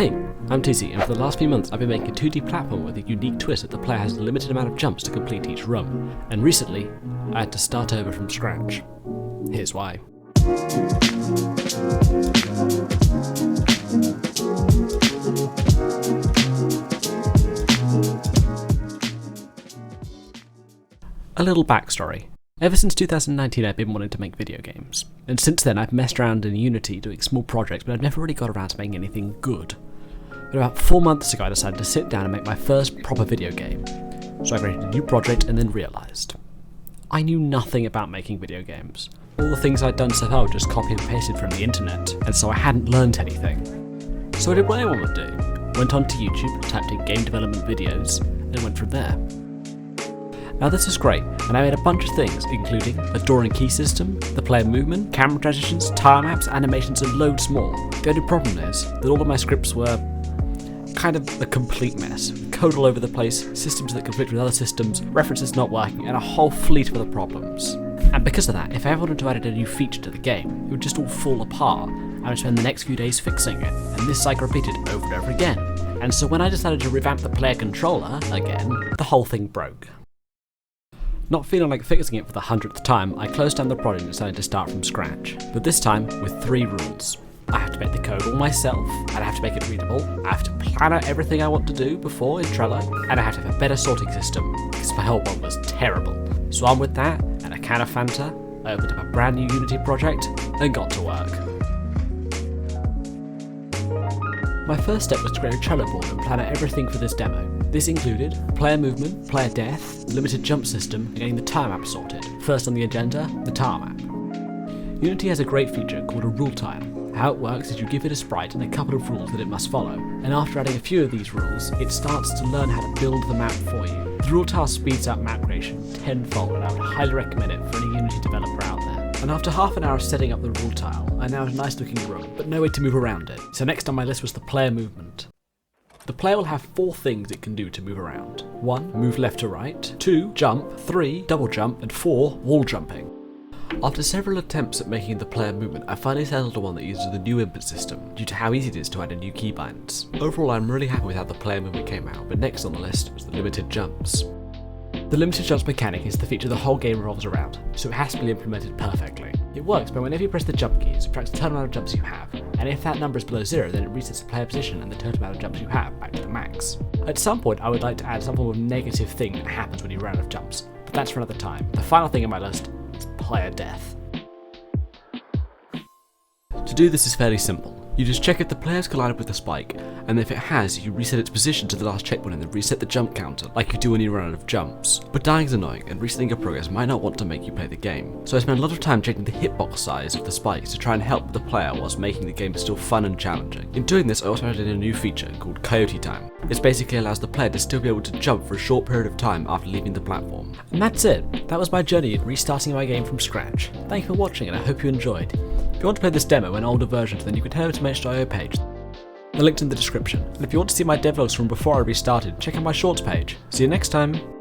Hey, I'm Tsea, and for the last few months I've been making a 2D platform with a unique twist that the player has a limited amount of jumps to complete each run. And recently, I had to start over from scratch. Here's why. A little backstory. Ever since 2019 I've been wanting to make video games, and since then I've messed around in Unity doing small projects, but I've never really got around to making anything good. But about 4 months ago I decided to sit down and make my first proper video game. So I created a new project and then realised I knew nothing about making video games. All the things I'd done so far were just copy and pasted from the internet, and so I hadn't learned anything. So I did what anyone would do. Went onto YouTube, typed in game development videos, and went from there. Now this is great, and I made a bunch of things, including a door and key system, the player movement, camera transitions, tile maps, animations, and loads more. The only problem is that all of my scripts were kind of a complete mess. Code all over the place, systems that conflict with other systems, references not working, and a whole fleet of other problems. And because of that, if I ever wanted to add a new feature to the game, it would just all fall apart. I would spend the next few days fixing it, and this cycle repeated over and over again. And so when I decided to revamp the player controller again, the whole thing broke. Not feeling like fixing it for the 100th time, I closed down the project and decided to start from scratch. But this time, with 3 rules. I have to make the code all myself, and I have to make it readable, I have to plan out everything I want to do before in Trello, and I have to have a better sorting system, because my whole one was terrible. So on with that, and a can of Fanta, I opened up a brand new Unity project, and got to work. My first step was to create a Trello board and plan out everything for this demo. This included player movement, player death, limited jump system, and getting the tile map sorted. First on the agenda, the tile map. Unity has a great feature called a rule tile. How it works is you give it a sprite and a couple of rules that it must follow, and after adding a few of these rules, it starts to learn how to build the map for you. The rule tile speeds up map creation tenfold, and I would highly recommend it for any Unity developer out there. And after half an hour of setting up the rule tile, I now have a nice looking room, but no way to move around it. So next on my list was the player movement. The player will have 4 things it can do to move around. 1. Move left to right. 2. Jump. 3. Double jump. And 4. Wall jumping. After several attempts at making the player movement, I finally settled on one that uses the new input system, due to how easy it is to add in new keybinds. Overall, I'm really happy with how the player movement came out, but next on the list was the limited jumps. The limited jumps mechanic is the feature the whole game revolves around, so it has to be implemented perfectly. It works by whenever you press the jump key, it subtracts the total amount of jumps you have, and if that number is below 0, then it resets the player position and the total amount of jumps you have back to the max. At some point, I would like to add some form of negative thing that happens when you run out of jumps, but that's for another time. The final thing on my list is player death. To do this is fairly simple. You just check if the player's collided with the spike, and if it has, you reset its position to the last checkpoint and then reset the jump counter, like you do when you run out of jumps. But dying is annoying, and resetting your progress might not want to make you play the game. So I spent a lot of time checking the hitbox size of the spikes to try and help the player whilst making the game still fun and challenging. In doing this, I also added in a new feature called Coyote Time. This basically allows the player to still be able to jump for a short period of time after leaving the platform. And that's it. That was my journey in restarting my game from scratch. Thank you for watching, and I hope you enjoyed. If you want to play this demo in older versions, then you can head over to my itch.io page. The link's in the description. And if you want to see my devlogs from before I restarted, check out my shorts page. See you next time!